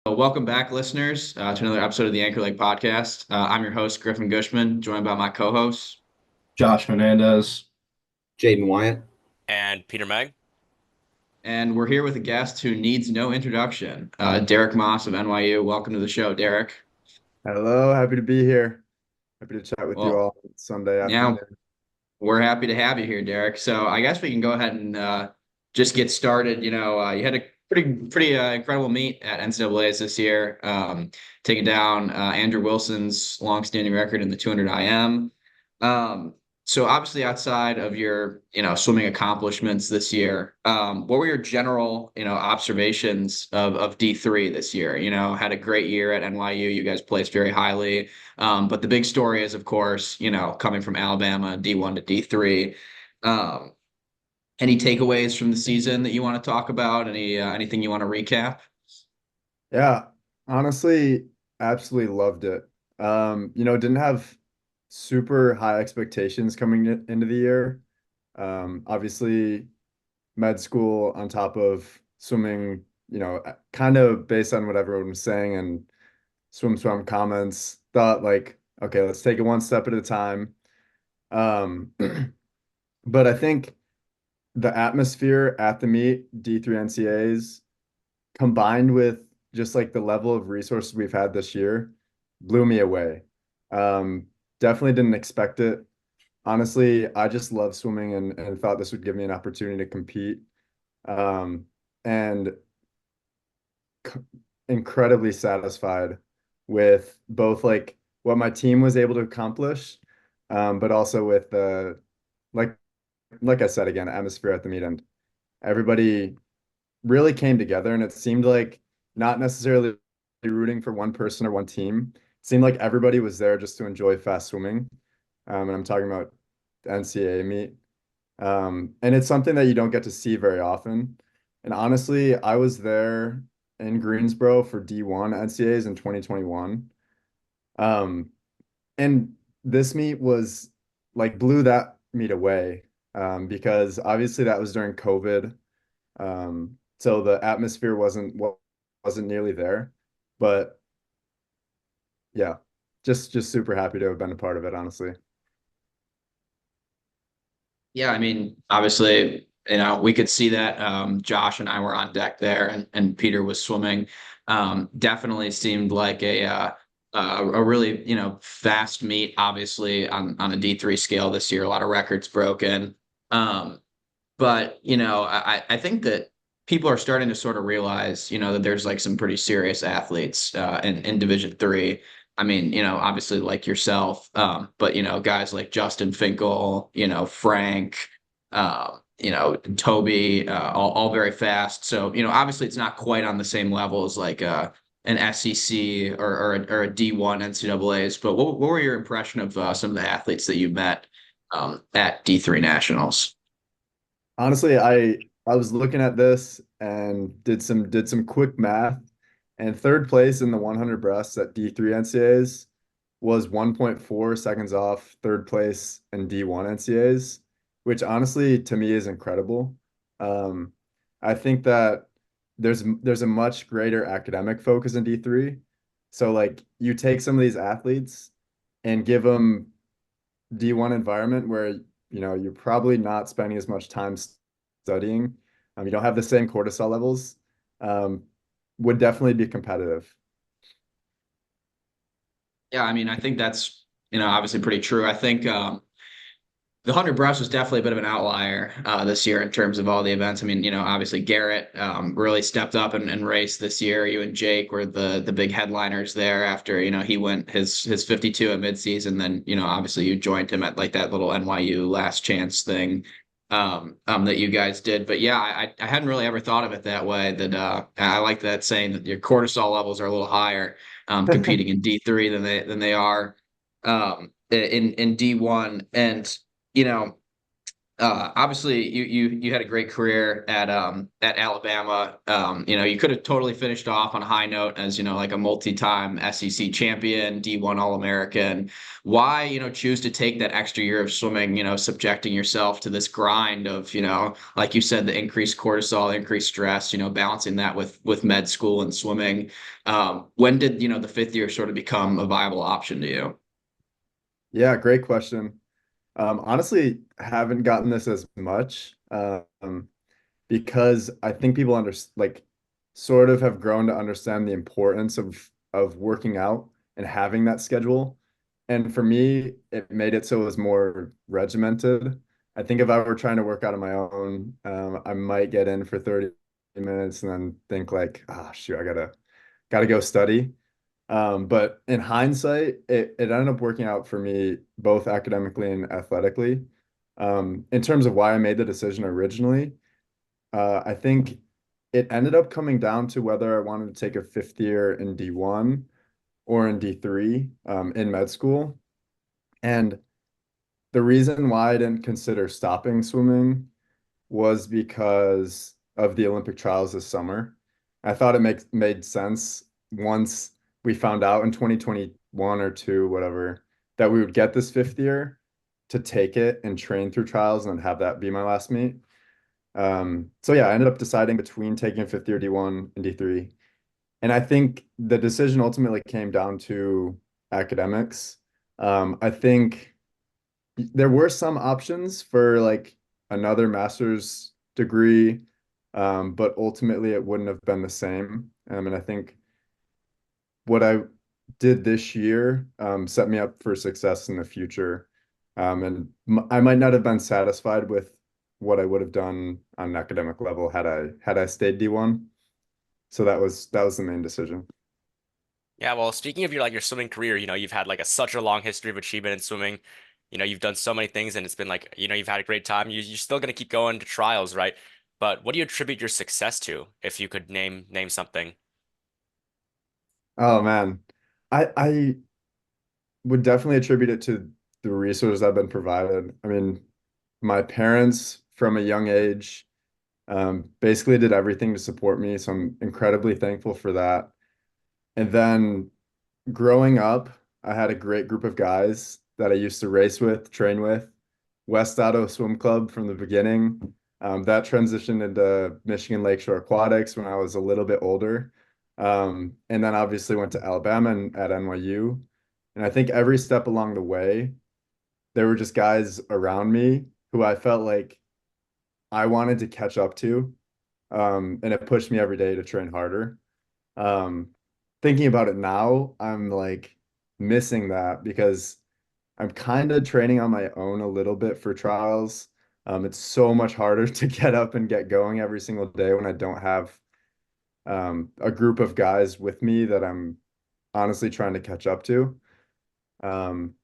Welcome back, listeners, to another episode of the Anchor Lake podcast. I'm your host, Griffin Gushman, joined by my co-hosts. Josh Hernandez. Jaden Wyatt. And Peter Meg. And we're here with a guest who needs no introduction, Derek Maas of NYU. Welcome to the show, Derek. Hello, happy to be here. Happy to chat with you Well, all Sunday now afternoon. we're happy to have you here, Derek. So I guess we can go ahead and just get started. You had a pretty incredible meet at NCAA's this year, taking down Andrew Wilson's longstanding record in the 200 IM. So obviously outside of your, swimming accomplishments this year, what were your general, observations of D3 this year? Had a great year at NYU. You guys placed very highly. But the big story is, of course, coming from Alabama, D1 to D3. Any takeaways from the season that you want to talk about? Anything you want to recap? Yeah, honestly, absolutely loved it. Didn't have super high expectations coming into the year. Obviously, med school on top of swimming, kind of based on what everyone was saying and swim comments, thought like, okay, let's take it one step at a time. But I think the atmosphere at the meet, D3 NCAAs, combined with just like the level of resources we've had this year, blew me away. Definitely didn't expect it. Honestly, I just love swimming and thought this would give me an opportunity to compete. And incredibly satisfied with both like what my team was able to accomplish, but also with the like like I said again, atmosphere at the meet, and everybody really came together, and it seemed like not necessarily rooting for one person or one team. It seemed like everybody was there just to enjoy fast swimming. And I'm talking about the NCAA meet. And it's something that you don't get to see very often. And honestly, I was there in Greensboro for D1 NCAAs in 2021. And this meet was like blew that meet away, because obviously that was during COVID. So the atmosphere wasn't nearly there, but yeah, just super happy to have been a part of it, honestly. Yeah, I mean, obviously, we could see that Josh and I were on deck there, and Peter was swimming. Definitely seemed like a really fast meet. Obviously, on a D3 scale this year, a lot of records broken. But I think that people are starting to sort of realize that there's like some pretty serious athletes in Division 3. I mean, obviously like yourself, but guys like Justin Finkel, Frank, Toby, all very fast. So, obviously it's not quite on the same level as like an SEC or a D1 NCAAs. But what were your impression of some of the athletes that you met at D3 Nationals? Honestly, I was looking at this and did some quick math, and third place in the 100 breasts at D3 NCAAs was 1.4 seconds off third place in D1 NCAAs, which honestly to me is incredible. Um, I think that there's a much greater academic focus in D3. So like you take some of these athletes and give them D1 environment where you're probably not spending as much time studying. You don't have the same cortisol levels. Um, would definitely be competitive. Yeah, I mean, I think that's, obviously pretty true. I think the 100 breast was definitely a bit of an outlier this year in terms of all the events. I mean, obviously Garrett really stepped up and raced this year. You and Jake were the big headliners there after, he went his 52 at midseason. Then, obviously you joined him at like that little NYU last chance thing that you guys did. But yeah, I hadn't really ever thought of it that way. That I like that saying that your cortisol levels are a little higher competing in D3 than they are in D1. And you know, Obviously you had a great career at Alabama. You could have totally finished off on a high note as, like a multi-time SEC champion, D1 All-American. Why, choose to take that extra year of swimming, subjecting yourself to this grind of, like you said, the increased cortisol, increased stress, balancing that with med school and swimming. When did, the fifth year sort of become a viable option to you? Yeah, great question. Honestly, haven't gotten this as much because I think people sort of have grown to understand the importance of working out and having that schedule. And for me, it made it so it was more regimented. I think if I were trying to work out on my own, I might get in for 30 minutes and then think like, ah, shoot, I gotta go study. But in hindsight, it ended up working out for me both academically and athletically. In terms of why I made the decision originally, I think it ended up coming down to whether I wanted to take a fifth year in D1 or in D3 in med school. And the reason why I didn't consider stopping swimming was because of the Olympic trials this summer. I thought it made sense once we found out in 2021 or two, whatever, that we would get this fifth year to take it and train through trials and then have that be my last meet. So yeah, I ended up deciding between taking fifth year D1 and D3. And I think the decision ultimately came down to academics. I think there were some options for like another master's degree, but ultimately it wouldn't have been the same. And I think what I did this year set me up for success in the future. And I might not have been satisfied with what I would have done on an academic level had I stayed D1. So that was the main decision. Yeah, well, speaking of your swimming career, you've had like such a long history of achievement in swimming. You've done so many things and it's been like, you've had a great time. You're still gonna keep going to trials, right? But what do you attribute your success to, if you could name something? Oh man. I would definitely attribute it to the resources I've been provided. I mean, my parents from a young age basically did everything to support me, so I'm incredibly thankful for that. And then growing up, I had a great group of guys that I used to race with, train with. West Otto Swim Club from the beginning. That transitioned into Michigan Lakeshore Aquatics when I was a little bit older. And then obviously went to Alabama and at NYU. And I think every step along the way, there were just guys around me who I felt like I wanted to catch up to. And it pushed me every day to train harder. Um, Thinking about it now, I'm like missing that because I'm kind of training on my own a little bit for trials. It's so much harder to get up and get going every single day when I don't have a group of guys with me that I'm honestly trying to catch up to. Um,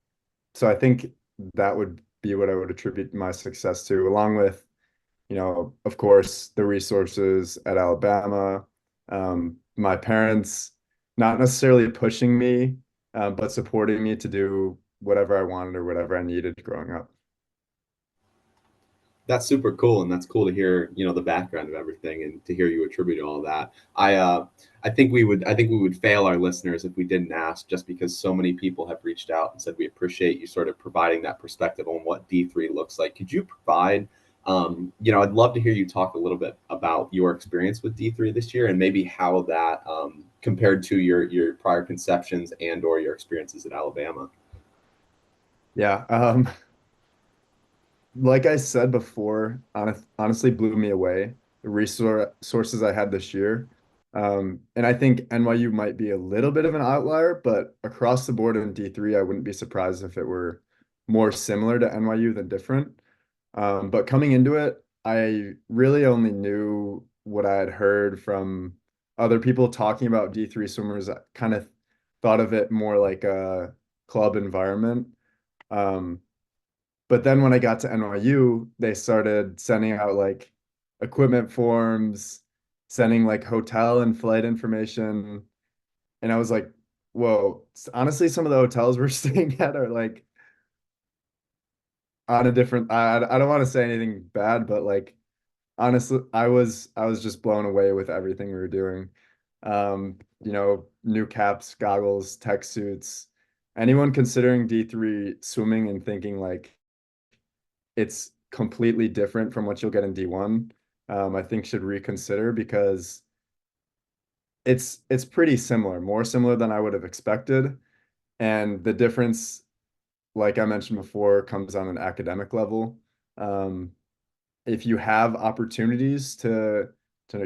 so I think that would be what I would attribute my success to, along with, of course, the resources at Alabama, my parents not necessarily pushing me, but supporting me to do whatever I wanted or whatever I needed growing up. That's super cool, and that's cool to hear, the background of everything and to hear you attribute all of that. I think we would fail our listeners if we didn't ask, just because so many people have reached out and said we appreciate you sort of providing that perspective on what D3 looks like. Could you provide, I'd love to hear you talk a little bit about your experience with D3 this year and maybe how that compared to your prior conceptions and or your experiences at Alabama. Yeah. Like I said before, honestly blew me away, the resources I had this year. And I think NYU might be a little bit of an outlier, but across the board in D3, I wouldn't be surprised if it were more similar to NYU than different. But coming into it, I really only knew what I had heard from other people talking about D3 swimmers. I kind of thought of it more like a club environment. Um, but then when I got to NYU, they started sending out like equipment forms, sending like hotel and flight information. And I was like, whoa, honestly, some of the hotels we're staying at are like on a different, I don't want to say anything bad, but like honestly, I was just blown away with everything we were doing. New caps, goggles, tech suits. Anyone considering D3 swimming and thinking like it's completely different from what you'll get in D1, I think should reconsider because it's pretty similar, more similar than I would have expected. And the difference, like I mentioned before, comes on an academic level. Um, if you have opportunities to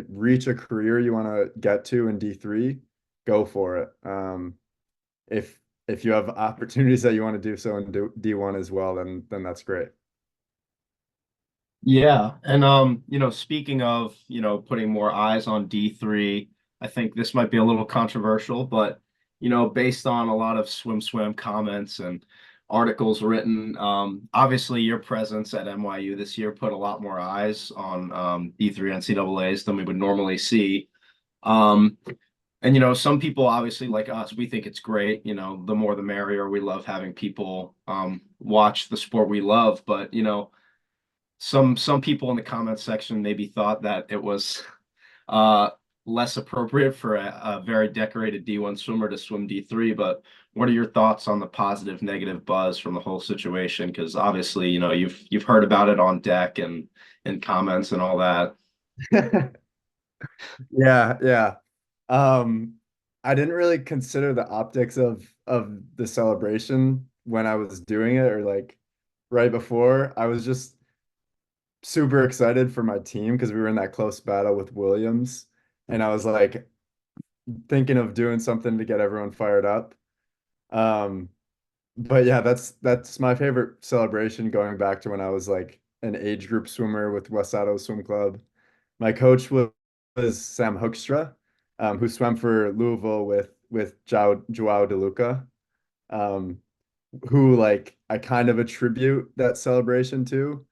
reach a career you want to get to in D3, go for it. If you have opportunities that you want to do so in D1 as well, then that's great. Yeah, and speaking of, putting more eyes on D3, I think this might be a little controversial, but based on a lot of swim comments and articles written, obviously your presence at NYU this year put a lot more eyes on D3 NCAAs than we would normally see. Um, and some people obviously like us, we think it's great, the more the merrier. We love having people watch the sport we love, but some people in the comments section maybe thought that it was uh less appropriate for a very decorated D1 swimmer to swim D3, but what are your thoughts on the positive negative buzz from the whole situation? Because obviously, you've heard about it on deck and in comments and all that. Yeah, yeah. Um, I didn't really consider the optics of the celebration when I was doing it or like right before. I was just super excited for my team because we were in that close battle with Williams, and I was like thinking of doing something to get everyone fired up. Um, but yeah, that's my favorite celebration going back to when I was like an age group swimmer with Westado Swim Club. My coach was Sam Hoekstra, who swam for Louisville with Joao DeLuca, um, who like I kind of attribute that celebration to.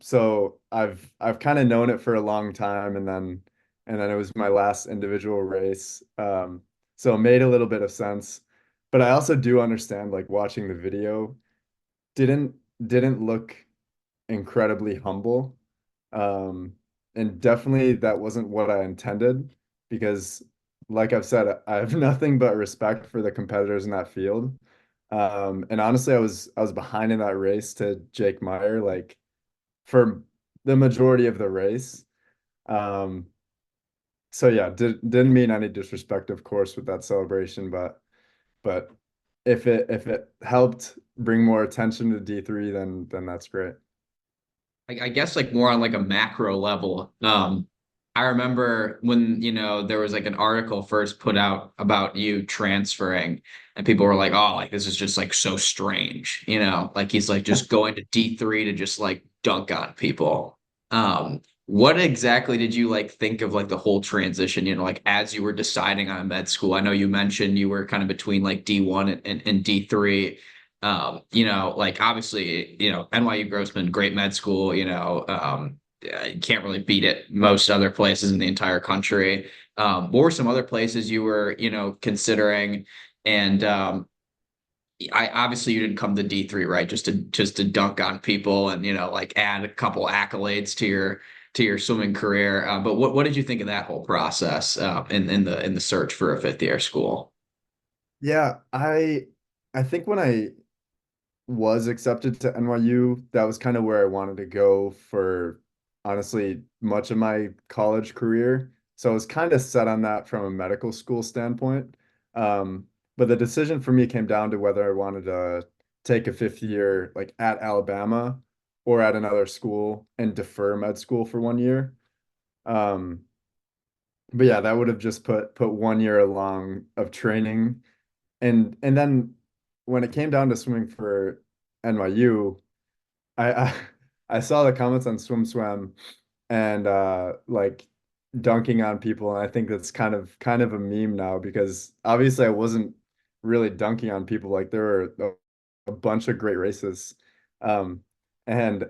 So I've kind of known it for a long time, and then it was my last individual race. So it made a little bit of sense. But I also do understand like watching the video didn't didn't look incredibly humble. Um, and definitely that wasn't what I intended because like I've said, I have nothing but respect for the competitors in that field. And honestly, I was behind in that race to Jake Meyer, like for the majority of the race. Um, so yeah, didn't mean any disrespect, of course, with that celebration, but if it helped bring more attention to D3, then that's great. I guess like more on like a macro level. I remember when, there was like an article first put out about you transferring and people were like, oh, like this is just like so strange, like he's like just going to D3 to just like dunk on people. What exactly did you like think of like the whole transition, like as you were deciding on med school? I know you mentioned you were kind of between like D1 and D3. Like obviously, NYU Grossman, great med school, you can't really beat it most other places in the entire country. What were some other places you were, considering? And I obviously you didn't come to D3, right? Just to dunk on people and, like add a couple accolades to your swimming career. But what did you think of that whole process in the search for a fifth year school? Yeah, I think when I was accepted to NYU, that was kind of where I wanted to go for honestly much of my college career. So I was kind of set on that from a medical school standpoint. But the decision for me came down to whether I wanted to take a fifth year like at Alabama or at another school and defer med school for 1 year. Um, but yeah, that would have just put 1 year along of training and then when it came down to swimming for NYU, I I saw the comments on Swim and like dunking on people, and I think that's kind of a meme now because obviously I wasn't really dunking on people. Like there were a bunch of great races, um, and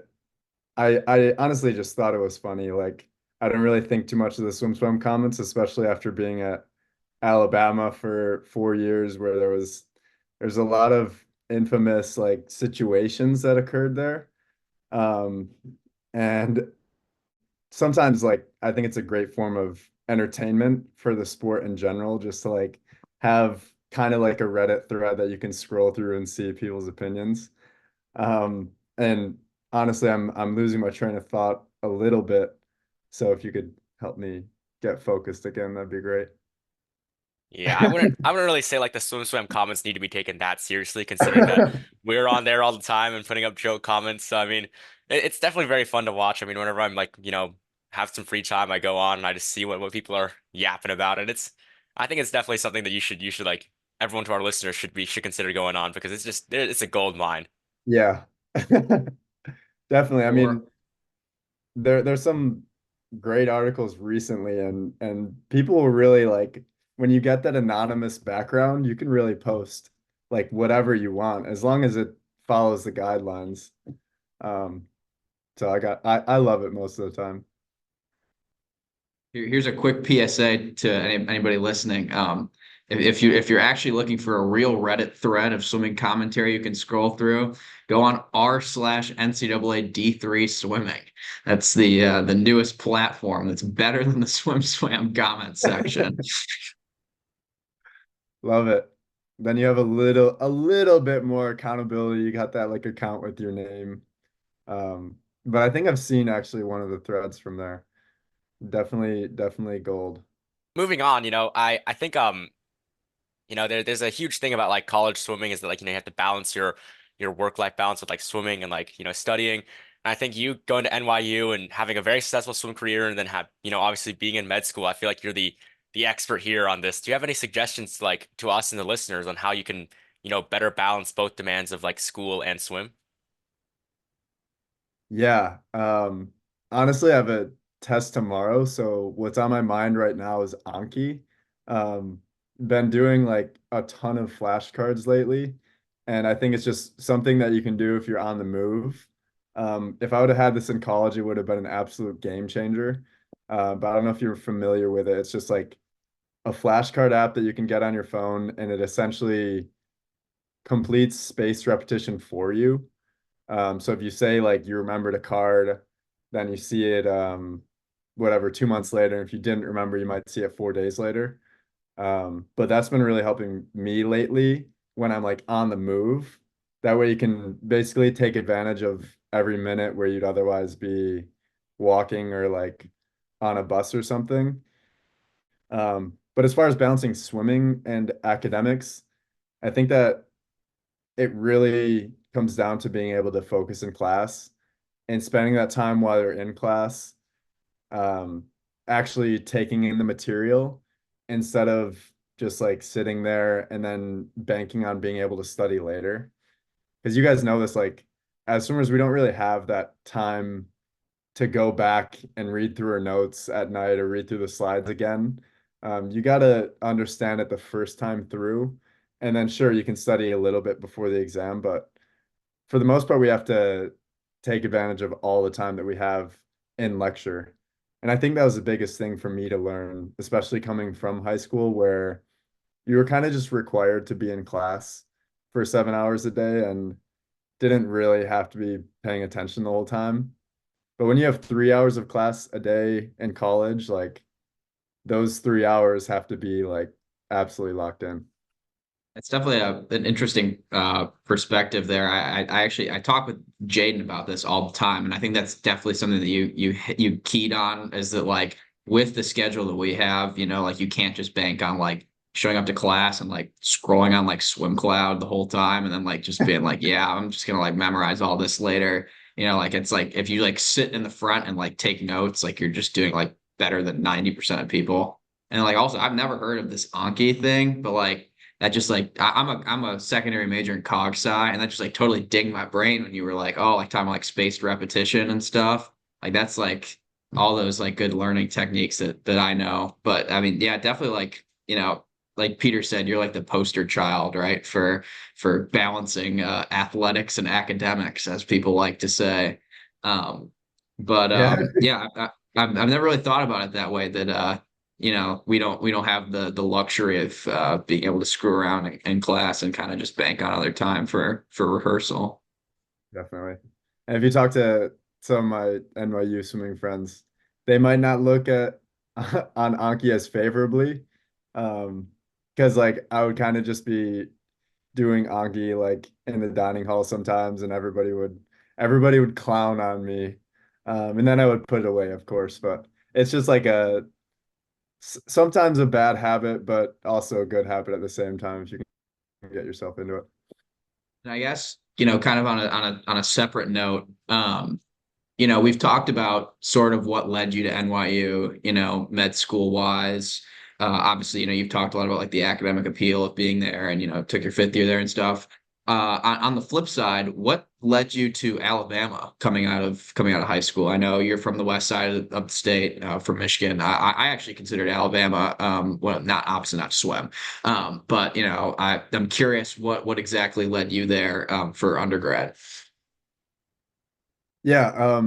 I honestly just thought it was funny. Like I don't really think too much of the swim comments, especially after being at Alabama for 4 years, where there's a lot of infamous like situations that occurred there. And sometimes like I think it's a great form of entertainment for the sport in general, just to like have kind of like a Reddit thread that you can scroll through and see people's opinions. And honestly, I'm losing my train of thought a little bit. So if you could help me get focused again, that'd be great. Yeah, I wouldn't really say like the swim comments need to be taken that seriously, considering that we're on there all the time and putting up joke comments. So I mean, it's definitely very fun to watch. I mean, whenever I'm like, have some free time, I go on and I just see what people are yapping about. And I think it's definitely something that you should like everyone to our listeners should consider going on, because it's a gold mine. Yeah, definitely. I Or mean, there's some great articles recently, and people will really like when you get that anonymous background, you can really post like whatever you want as long as it follows the guidelines. Um, so I love it most of the time. here's a quick PSA to anybody listening. If you're actually looking for a real Reddit thread of swimming commentary you can scroll through, go on r/NCAA D3 swimming. That's the newest platform that's better than the swim swam comment section. Love it. Then you have a little bit more accountability. You got that like account with your name. But I think I've seen actually one of the threads from there. Definitely gold. Moving on, I think there's a huge thing about like college swimming is that like you have to balance your work-life balance with like swimming and like studying. And I think you going to NYU and having a very successful swim career, and then have obviously being in med school, I feel like you're the expert here on this. Do you have any suggestions like to us and the listeners on how you can better balance both demands of like school and swim? Yeah. Honestly, I have a test tomorrow, so what's on my mind right now is Anky. Been doing like a ton of flashcards lately, and I think it's just something that you can do if you're on the move. If I would have had this in college, it would have been an absolute game changer. But I don't know if you're familiar with it. It's just like a flashcard app that you can get on your phone, and it essentially completes spaced repetition for you. So if you say like you remembered a card, then you see it whatever 2 months later. And if you didn't remember, you might see it 4 days later. But that's been really helping me lately when I'm like on the move. That way you can basically take advantage of every minute where you'd otherwise be walking or like on a bus or something. But as far as balancing swimming and academics, I think that it really comes down to being able to focus in class and spending that time while you're in class, um, actually taking in the material instead of just like sitting there and then banking on being able to study later. Because you guys know this, like as swimmers, we don't really have that time to go back and read through our notes at night or read through the slides again. You got to understand it the first time through, and then sure, you can study a little bit before the exam, but for the most part, we have to take advantage of all the time that we have in lecture. And I think that was the biggest thing for me to learn, especially coming from high school, where you were kind of just required to be in class for 7 hours a day and didn't really have to be paying attention the whole time. But when you have 3 hours of class a day in college, like those 3 hours have to be like absolutely locked in. It's definitely an interesting perspective there. I actually I talk with Jaden about this all the time, and I think that's definitely something that you keyed on, is that like with the schedule that we have, like you can't just bank on like showing up to class and like scrolling on like Swim Cloud the whole time, and then like just being like, yeah, I'm just gonna like memorize all this later. Like it's like if you like sit in the front and like take notes, like you're just doing like better than 90% of people. And like also, I've never heard of this Anki thing, but like that just like I'm a secondary major in cog sci, and that just like totally dinged my brain when you were like, oh, like talking about like spaced repetition and stuff. Like that's like all those like good learning techniques that I know. But I mean, yeah, definitely like, like Peter said, you're like the poster child, right? For balancing athletics and academics, as people like to say. Um, but Yeah. yeah, I've never really thought about it that way. That we don't have the luxury of being able to screw around in class and kind of just bank on other time for rehearsal. Definitely. And if you talk to some of my NYU swimming friends, they might not look at on Anky as favorably. Because like I would kind of just be doing Anky like in the dining hall sometimes, and everybody would clown on me. And then I would put it away, of course, but it's just like sometimes a bad habit, but also a good habit at the same time if you can get yourself into it. And I guess, kind of on a separate note, we've talked about sort of what led you to NYU, med school wise. Obviously, you've talked a lot about like the academic appeal of being there and, took your fifth year there and stuff. On the flip side, what led you to Alabama coming out of high school? I know you're from the west side of the state, from Michigan. I actually considered Alabama, well, not obviously not to swim, but I'm curious what exactly led you there, for undergrad. Yeah,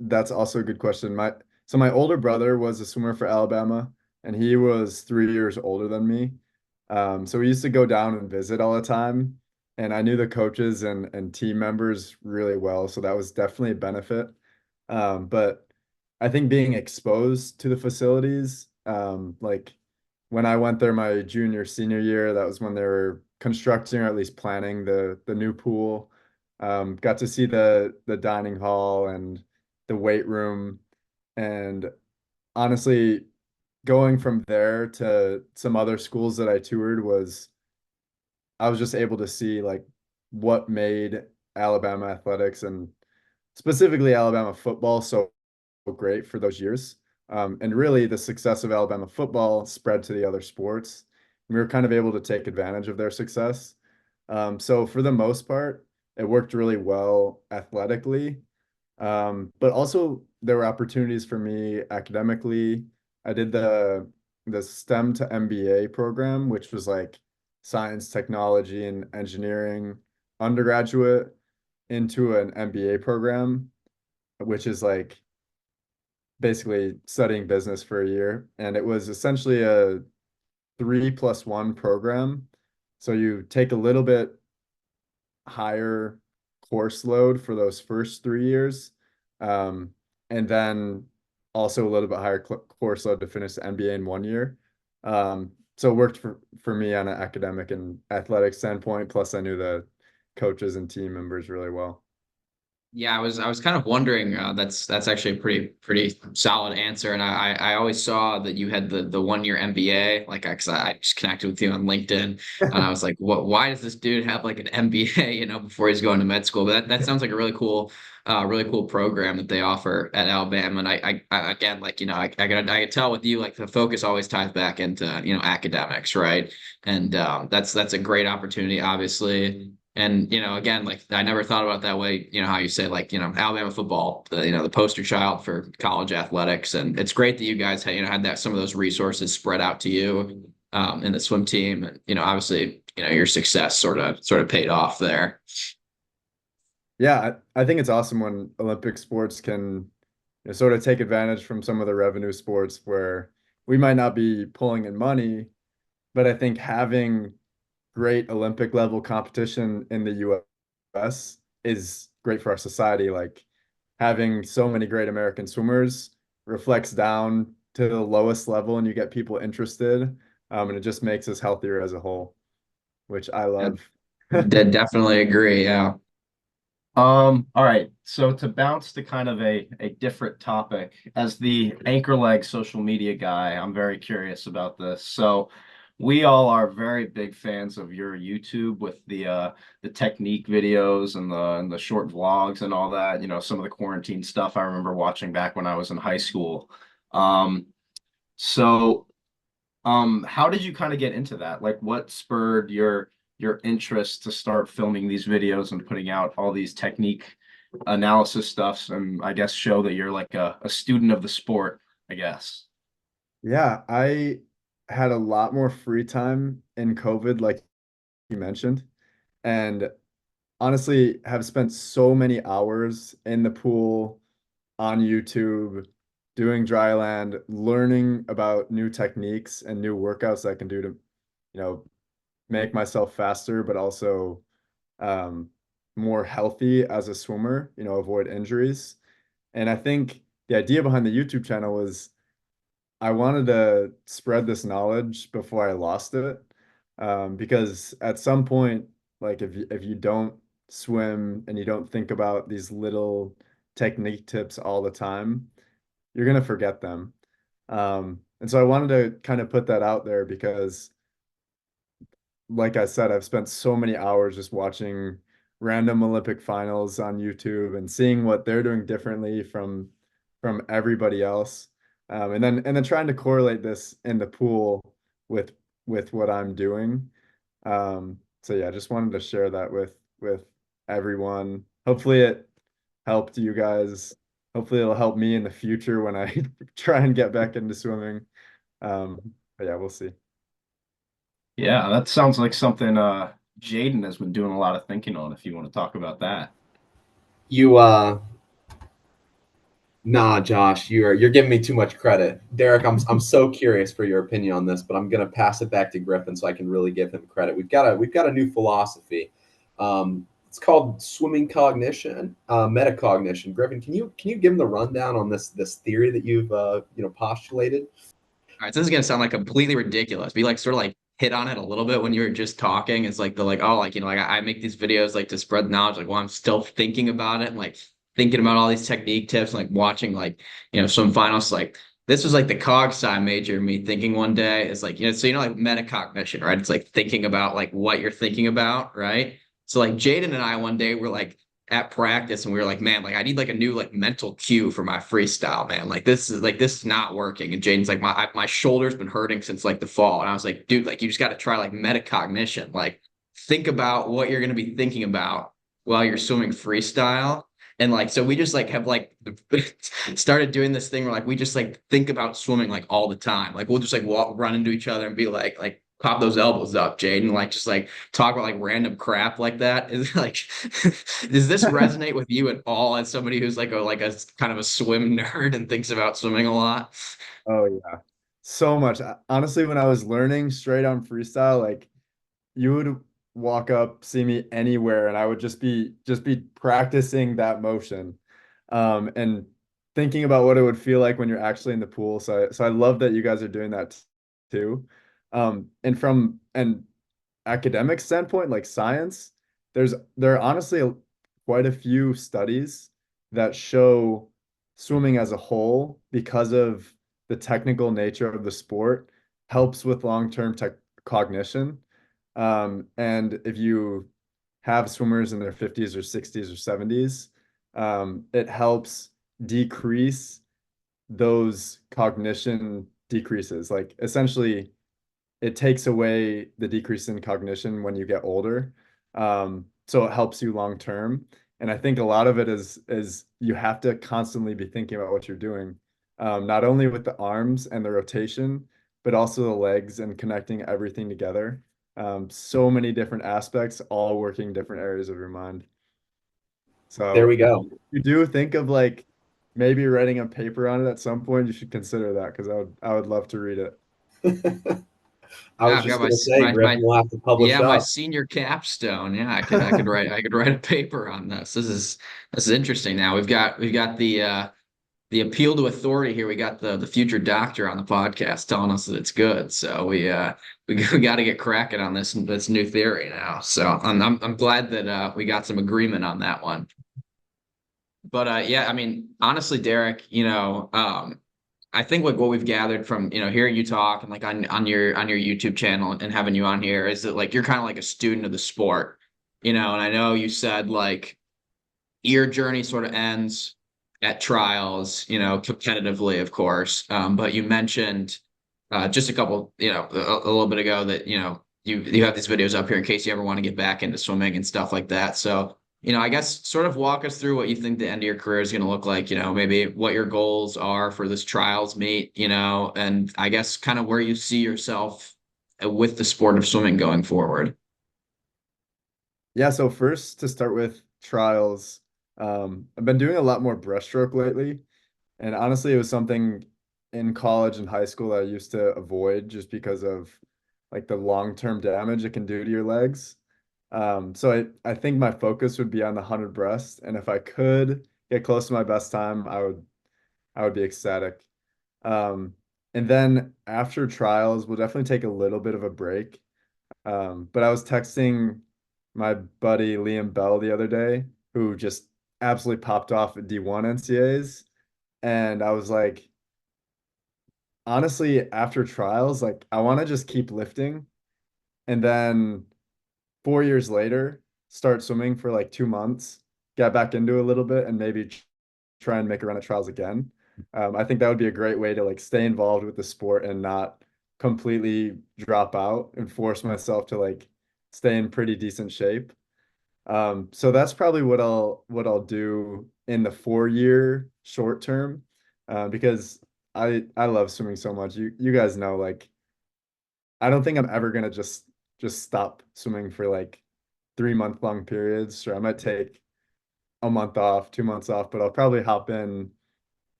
that's also a good question. My older brother was a swimmer for Alabama, and he was 3 years older than me. So we used to go down and visit all the time, and I knew the coaches and team members really well, so that was definitely a benefit. But I think being exposed to the facilities, like when I went there my junior, senior year, that was when they were constructing or at least planning the new pool. Got to see the dining hall and the weight room, and honestly, going from there to some other schools that I toured I was just able to see like what made Alabama athletics and specifically Alabama football so great for those years. And really, the success of Alabama football spread to the other sports. We were kind of able to take advantage of their success. So for the most part, it worked really well athletically. But also there were opportunities for me academically. I did the STEM to MBA program, which was like science, technology, and engineering undergraduate into an MBA program, which is like basically studying business for a year. And it was essentially a 3+1 program. So you take a little bit higher course load for those first 3 years. And then also a little bit higher course load to finish the MBA in 1 year. So it worked for me on an academic and athletic standpoint. Plus, I knew the coaches and team members really well. Yeah, I was kind of wondering. That's actually a pretty solid answer, and I always saw that you had the 1 year MBA. Like, cause I just connected with you on LinkedIn, and I was like, what? Why does this dude have like an MBA? Before he's going to med school. But that sounds like a really cool program that they offer at Alabama. And I again, like, I could tell with you, like the focus always ties back into academics, right? And that's a great opportunity, obviously. And, again, like I never thought about it that way, how you say like, Alabama football, the poster child for college athletics. And it's great that you guys had, had that some of those resources spread out to you, in the swim team. And, obviously, your success sort of paid off there. Yeah, I think it's awesome when Olympic sports can sort of take advantage from some of the revenue sports where we might not be pulling in money, but I think having great Olympic level competition in the US is great for our society. Like having so many great American swimmers reflects down to the lowest level and you get people interested. And it just makes us healthier as a whole, which I love. Definitely agree. Yeah. All right. So to bounce to kind of a different topic, as the anchor leg social media guy, I'm very curious about this. So we all are very big fans of your YouTube with the technique videos and the short vlogs and all that, some of the quarantine stuff I remember watching back when I was in high school. So how did you kind of get into that? Like what spurred your interest to start filming these videos and putting out all these technique analysis stuffs and I guess show that you're like a student of the sport, I guess. Yeah, I had a lot more free time in COVID, like you mentioned, and honestly have spent so many hours in the pool on YouTube doing dry land, learning about new techniques and new workouts I can do to, make myself faster, but also more healthy as a swimmer, avoid injuries. And I think the idea behind the YouTube channel was I wanted to spread this knowledge before I lost it. Because at some point, like if you don't swim and you don't think about these little technique tips all the time, you're gonna forget them. And so I wanted to kind of put that out there because, like I said, I've spent so many hours just watching random Olympic finals on YouTube and seeing what they're doing differently from everybody else. And then trying to correlate this in the pool with what I'm doing. So yeah, just wanted to share that with everyone. Hopefully it helped you guys. Hopefully it'll help me in the future when I try and get back into swimming. But yeah, we'll see. Yeah, that sounds like something Jaden has been doing a lot of thinking on, if you want to talk about that. You Nah, Josh, you're giving me too much credit. Derek, I'm so curious for your opinion on this, but I'm gonna pass it back to Griffin so I can really give him credit. We've got a new philosophy. It's called swimming cognition, metacognition. Griffin, can you give him the rundown on this theory that you've postulated? All right, so this is gonna sound like completely ridiculous. We like sort of like hit on it a little bit when you were just talking. It's like oh, like like I make these videos like to spread knowledge. Like, well, I'm still thinking about it and like thinking about all these technique tips, and, like watching like some finals. Like this was like the cog sci major me thinking one day. It's like so like metacognition, right? It's like thinking about like what you're thinking about, right? So like Jaden and I one day were like at practice and we were like, man, like I need like a new like mental cue for my freestyle, man. Like this is not working. And Jaden's like, my shoulder's been hurting since like the fall. And I was like, dude, like you just got to try like metacognition. Like think about what you're gonna be thinking about while you're swimming freestyle. And like so we just like have like started doing this thing where like we just like think about swimming like all the time. Like we'll just like run into each other and be like pop those elbows up, Jaden. Like just like talk about like random crap like that. Is like does this resonate with you at all as somebody who's like a kind of a swim nerd and thinks about swimming a lot? Oh yeah. So much. Honestly, when I was learning straight on freestyle, like you would walk up, see me anywhere, and I would just be practicing that motion. And thinking about what it would feel like when you're actually in the pool. So I love that you guys are doing that too. And from an academic standpoint, like science, there are honestly quite a few studies that show swimming as a whole, because of the technical nature of the sport, helps with long-term cognition. And if you have swimmers in their 50s or 60s or 70s, it helps decrease those cognition decreases. Like essentially, it takes away the decrease in cognition when you get older. So it helps you long term. And I think a lot of it is you have to constantly be thinking about what you're doing, not only with the arms and the rotation, but also the legs and connecting everything together. So many different aspects, all working different areas of your mind. There So we go. you do think of like maybe writing a paper on it at some point, you should consider that because I would love to read it. I Yeah, was I've got just going to say, Griffin, we'll have to publish my up. senior capstone. Yeah, I could write a paper on this. This is interesting. Now we've got the appeal to authority here. We got the future doctor on the podcast telling us that it's good. So we got to get cracking on this new theory now. So I'm glad that we got some agreement on that one. But yeah, I mean, honestly, Derek, I think like what we've gathered from hearing you talk and like on your YouTube channel and having you on here is that like you're kind of like a student of the sport, and I know you said like your journey sort of ends at trials, competitively, of course. But you mentioned just a couple, a little bit ago that you have these videos up here in case you ever want to get back into swimming and stuff like that. So I guess sort of walk us through what you think the end of your career is going to look like. Maybe what your goals are for this trials meet. And I guess kind of where you see yourself with the sport of swimming going forward. Yeah, so first to start with trials, I've been doing a lot more breaststroke lately. And honestly, it was something in college and high school that I used to avoid just because of like the long-term damage it can do to your legs. So I think my focus would be on the 100 breast, and if I could get close to my best time, I would be ecstatic. Um, and then after trials, we'll definitely take a little bit of a break. But I was texting my buddy Liam Bell the other day, who just absolutely popped off at D1 NCAAs. And I was like, honestly, after trials, like I want to just keep lifting. And then 4 years later, start swimming for like 2 months, get back into it a little bit, and maybe try and make a run at trials again. I think that would be a great way to like stay involved with the sport and not completely drop out and force myself to like stay in pretty decent shape. So that's probably what I'll do in the 4 year short term, because I love swimming so much. You guys know, like I don't think I'm ever gonna just stop swimming for like 3 month long periods. Sure, I might take a month off, 2 months off, but I'll probably hop in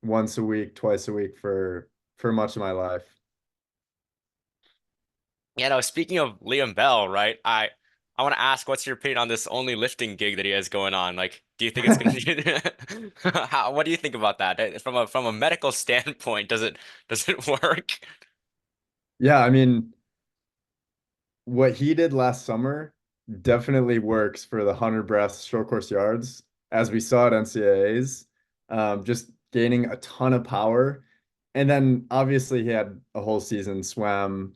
once a week, twice a week for much of my life. Yeah, no, speaking of Liam Bell, right? I want to ask, what's your opinion on this only lifting gig that he has going on? Like, do you think it's gonna what do you think about that? From a medical standpoint, does it work? Yeah, I mean, what he did last summer definitely works for the 100 breast short course yards, as we saw at NCAAs. Just gaining a ton of power. And then obviously he had a whole season, swam,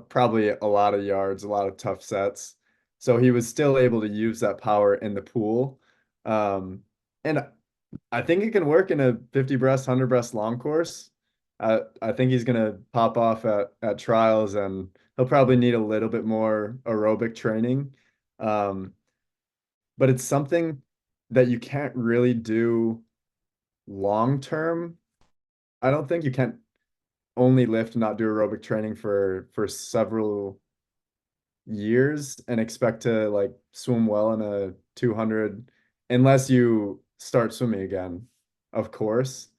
probably a lot of yards, a lot of tough sets. So he was still able to use that power in the pool. And I think it can work in a 50 breast, 100 breast long course. I think he's gonna pop off at trials, and he'll probably need a little bit more aerobic training. Um, but it's something that you can't really do long term. I don't think you can only lift and not do aerobic training for several years and expect to like swim well in a 200 unless you start swimming again, of course.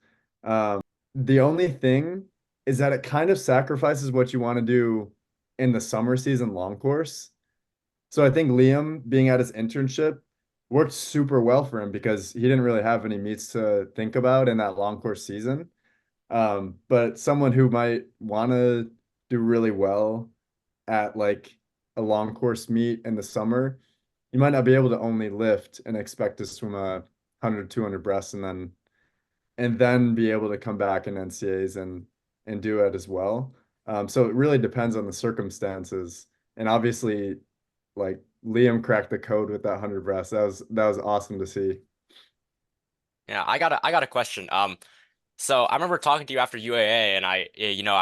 The only thing is that it kind of sacrifices what you want to do in the summer season long course. So I think Liam being at his internship worked super well for him because he didn't really have any meets to think about in that long course season. But someone who might want to do really well at like a long course meet in the summer, you might not be able to only lift and expect to swim a 100, 200 breaths and then be able to come back in NCAs and do it as well. So it really depends on the circumstances. And obviously, like Liam cracked the code with that 100 breaths. That was awesome to see. Yeah, I got a question. So I remember talking to you after UAA, and I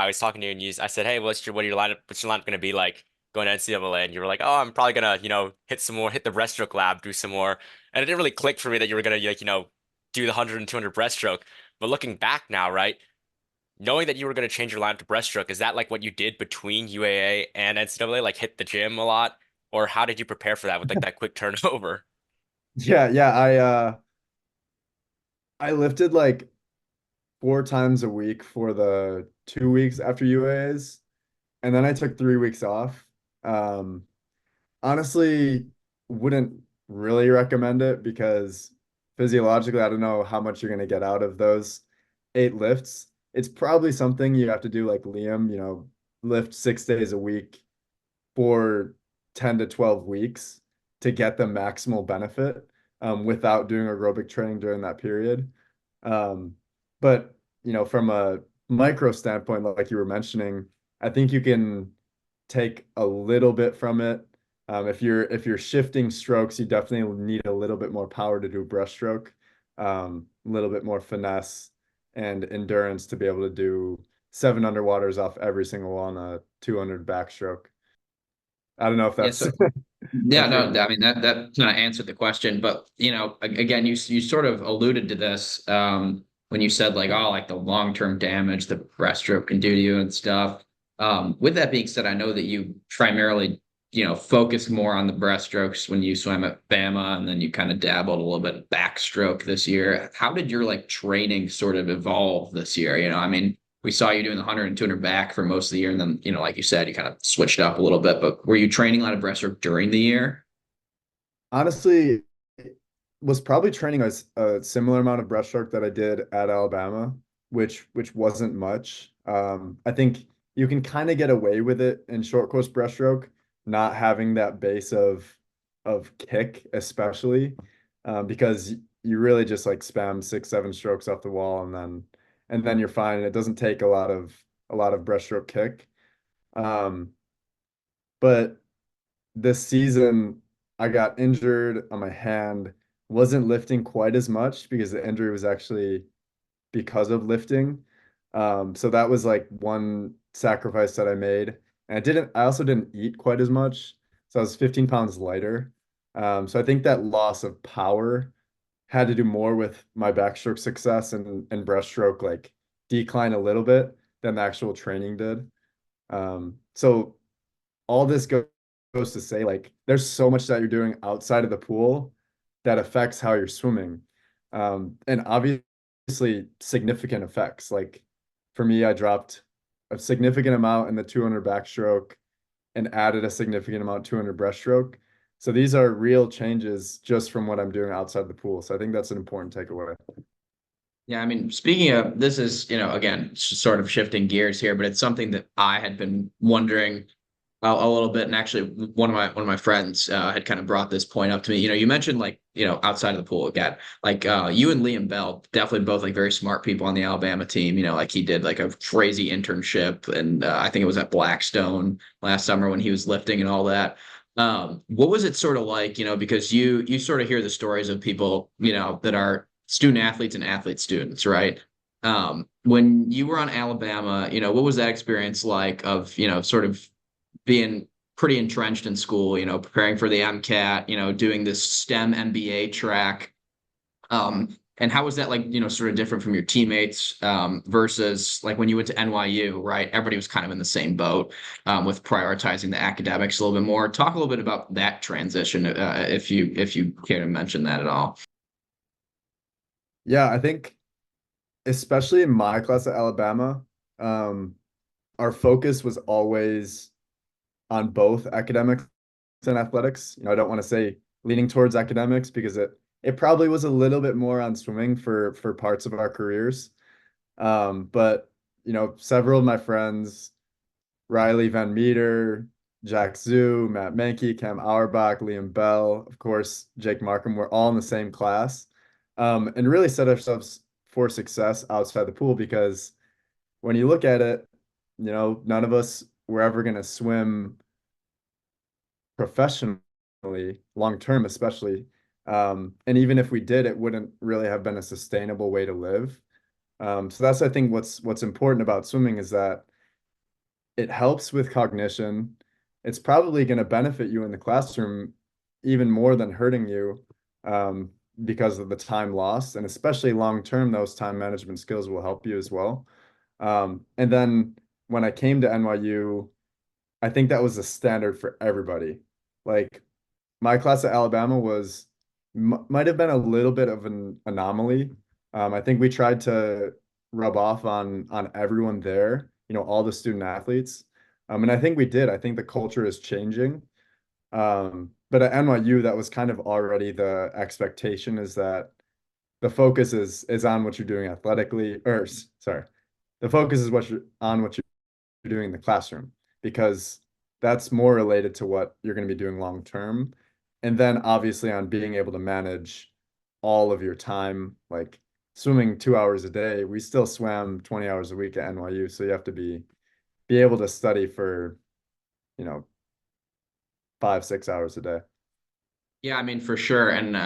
was talking to you, and I said, "Hey, what's your lineup gonna be like going to NCAA?" And you were like, "Oh, I'm probably gonna, hit the breaststroke lab, do some more." And it didn't really click for me that you were gonna like, do the 100 and 200 breaststroke. But looking back now, right, knowing that you were gonna change your lineup to breaststroke, is that like what you did between UAA and NCAA, like hit the gym a lot, or how did you prepare for that with like that quick turnover? Yeah, I lifted like 4 times a week for the 2 weeks after UAs, and then I took 3 weeks off. Um, Honestly, wouldn't really recommend it because physiologically, I don't know how much you're going to get out of those 8 lifts. It's probably something you have to do like Liam, lift 6 days a week for 10 to 12 weeks to get the maximal benefit, without doing aerobic training during that period. Um, but, from a micro standpoint, like you were mentioning, I think you can take a little bit from it. If you're shifting strokes, you definitely need a little bit more power to do breaststroke, a little bit more finesse and endurance to be able to do 7 underwaters off every single one, a 200 backstroke. I don't know if Yeah, that's so yeah, okay. no, I mean that kind of answered the question, but again, you sort of alluded to this when you said like, oh, like the long-term damage the breaststroke can do to you and stuff. With that being said, I know that you primarily focused more on the breaststrokes when you swam at Bama, and then you kind of dabbled a little bit of backstroke this year. How did your like training sort of evolve this year? I mean, we saw you doing the 100 and 200 back for most of the year, and then, like you said, you kind of switched up a little bit, but were you training a lot of breaststroke during the year? Honestly, was probably training a similar amount of breaststroke that I did at Alabama, which wasn't much. I think you can kind of get away with it in short course breaststroke, not having that base of kick, especially because you really just like spam 6, 7 strokes off the wall, and then you're fine. It doesn't take a lot of breaststroke kick. But this season I got injured on my hand, wasn't lifting quite as much because the injury was actually because of lifting. So that was like one sacrifice that I made. And I also didn't eat quite as much. So I was 15 pounds lighter. So I think that loss of power had to do more with my backstroke success and breaststroke like decline a little bit than the actual training did. So all this goes to say, like, there's so much that you're doing outside of the pool that affects how you're swimming. And obviously significant effects. Like for me, I dropped a significant amount in the 200 backstroke and added a significant amount 200 breaststroke. So these are real changes just from what I'm doing outside the pool. So I think that's an important takeaway. Yeah, I mean, speaking of, this is, again, sort of shifting gears here, but it's something that I had been wondering a little bit. And actually, one of my friends had kind of brought this point up to me. You mentioned like, outside of the pool again, like you and Liam Bell, definitely both like very smart people on the Alabama team. Like he did like a crazy internship, and I think it was at Blackstone last summer when he was lifting and all that. What was it sort of like, because you sort of hear the stories of people, that are student athletes and athlete students, right? When you were on Alabama, what was that experience like of, sort of being pretty entrenched in school, preparing for the MCAT, doing this STEM MBA track? And how was that like, sort of different from your teammates versus like when you went to NYU, right? Everybody was kind of in the same boat with prioritizing the academics a little bit more. Talk a little bit about that transition, if you care to mention that at all. Yeah, I think especially in my class at Alabama, our focus was always on both academics and athletics. I don't want to say leaning towards academics because it probably was a little bit more on swimming for parts of our careers. But several of my friends, Riley Van Meter, Jack Zhu, Matt Mankey, Cam Auerbach, Liam Bell, of course, Jake Markham, we're all in the same class. And really set ourselves for success outside the pool because when you look at it, none of us were ever going to swim professionally long term, especially. And even if we did, it wouldn't really have been a sustainable way to live. So that's, I think, what's important about swimming is that it helps with cognition. It's probably going to benefit you in the classroom even more than hurting you because of the time lost. And especially long term, those time management skills will help you as well. And then when I came to NYU, I think that was the standard for everybody. Like my class at Alabama might have been a little bit of an anomaly. I think we tried to rub off on everyone there, all the student athletes. And I think we did. I think the culture is changing. But at NYU, that was kind of already the expectation, is that the focus is on what you're doing athletically, or sorry, the focus is on what you're doing in the classroom, because that's more related to what you're going to be doing long term. And then obviously on being able to manage all of your time, like swimming 2 hours a day. We still swam 20 hours a week at NYU. So you have to be able to study for, 5, 6 hours a day. Yeah, I mean, for sure. And,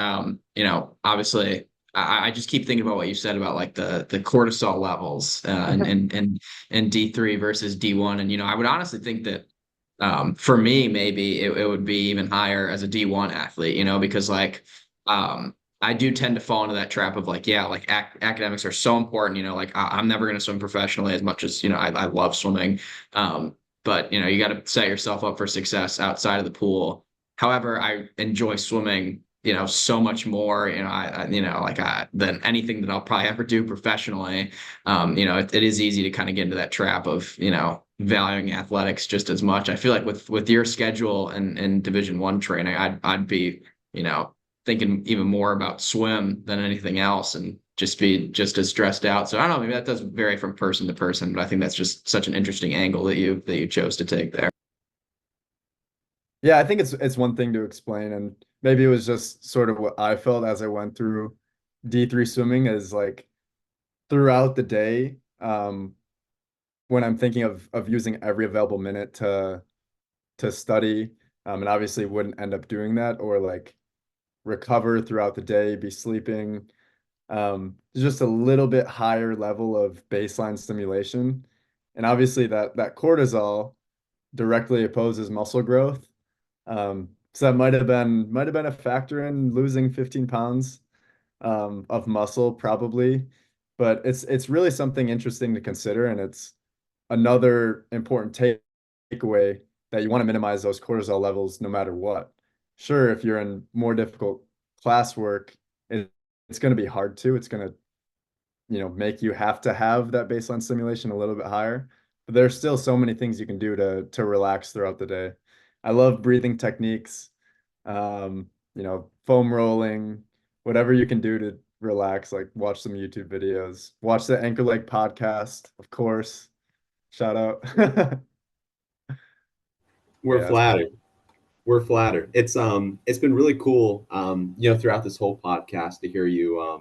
obviously I just keep thinking about what you said about like the cortisol levels and D3 versus D1. And, I would honestly think that for me, maybe it would be even higher as a D1 athlete, because like I do tend to fall into that trap of like, yeah, like academics are so important, like I'm never going to swim professionally as much as, I love swimming. but you got to set yourself up for success outside of the pool. However, I enjoy swimming, so much more, than anything that I'll probably ever do professionally. It is easy to kind of get into that trap of, valuing athletics just as much. I feel like with your schedule and Division I training, I'd be, thinking even more about swim than anything else and just be just as stressed out. So I don't know, maybe that does vary from person to person, but I think that's just such an interesting angle that you chose to take there. Yeah, I think it's one thing to explain, and maybe it was just sort of what I felt as I went through D3 swimming is like throughout the day, when I'm thinking of using every available minute to study, and obviously wouldn't end up doing that or like recover throughout the day, be sleeping. Just a little bit higher level of baseline stimulation. And obviously that cortisol directly opposes muscle growth. So that might have been a factor in losing 15 pounds of muscle, probably. But it's really something interesting to consider, and it's another important takeaway that you want to minimize those cortisol levels no matter what. Sure, if you're in more difficult classwork, it's going to be hard to. It's going to, make you have to have that baseline stimulation a little bit higher. But there's still so many things you can do to relax throughout the day. I love breathing techniques, foam rolling, whatever you can do to relax, like watch some YouTube videos, watch the Anchor Lake podcast, of course. Shout out. We're Yeah. flattered. We're flattered. It's been really cool, throughout this whole podcast to hear you,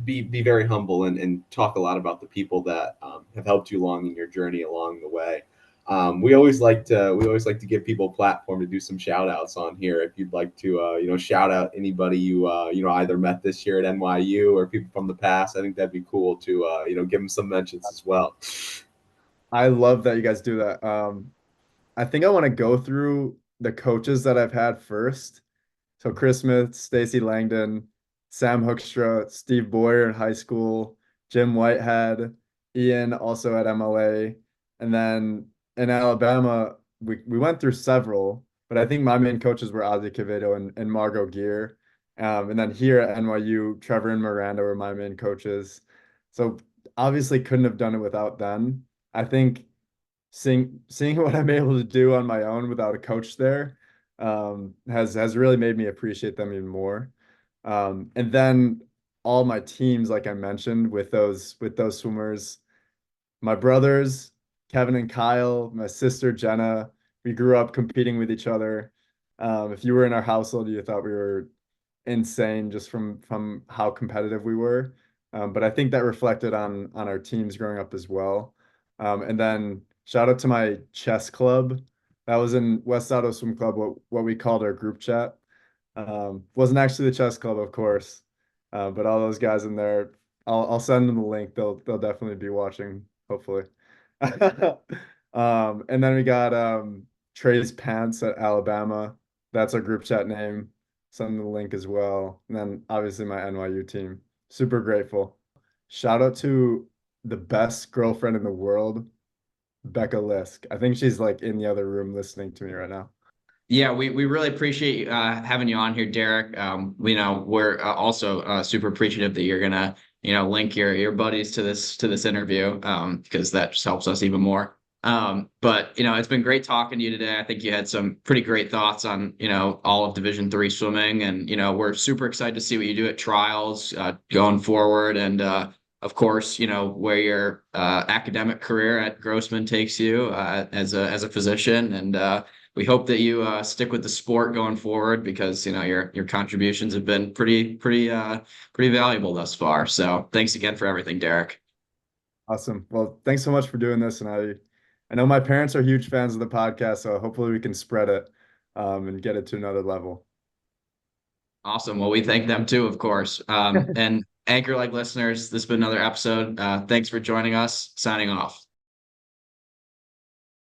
be very humble and talk a lot about the people that have helped you along in your journey along the way. We always like to give people a platform to do some shout outs on here. If you'd like to, shout out anybody you either met this year at NYU or people from the past, I think that'd be cool to, give them some mentions as well. I love that you guys do that. I think I want to go through the coaches that I've had first. So Chris Smith, Stacy Langdon, Sam Hoekstra, Steve Boyer in high school, Jim Whitehead, Ian also at MLA. And then in Alabama, we went through several, but I think my main coaches were Ozzy Quevedo and Margot Gear. And then here at NYU, Trevor and Miranda were my main coaches. So obviously couldn't have done it without them. I think seeing what I'm able to do on my own without a coach there has really made me appreciate them even more. And then all my teams, like I mentioned, with those swimmers, my brothers, Kevin and Kyle, my sister Jenna, we grew up competing with each other. If you were in our household, you thought we were insane just from how competitive we were. But I think that reflected on our teams growing up as well. And then shout out to my chess club. That was in West Auto Swim Club, what we called our group chat. Wasn't actually the chess club, of course, but all those guys in there. I'll send them the link. They'll definitely be watching, hopefully. And then we got Trey's Pants at Alabama. That's our group chat name. Send them the link as well. And then obviously my NYU team. Super grateful. Shout out to the best girlfriend in the world, Becca Lisk. I think she's like in the other room listening to me right now. Yeah, we really appreciate having you on here, Derek. We're also super appreciative that you're gonna, link your buddies to this interview, because that just helps us even more. But it's been great talking to you today. I think you had some pretty great thoughts on, all of Division III swimming, and we're super excited to see what you do at trials going forward, and of course, where your academic career at Grossman takes you as a physician, and we hope that you stick with the sport going forward because your contributions have been pretty valuable thus far. So thanks again for everything, Derek. Awesome. Well, thanks so much for doing this. And I know my parents are huge fans of the podcast, so hopefully we can spread it and get it to another level. Awesome. Well, we thank them too, of course. And Anchor Like listeners, this has been another episode. Thanks for joining us. Signing off.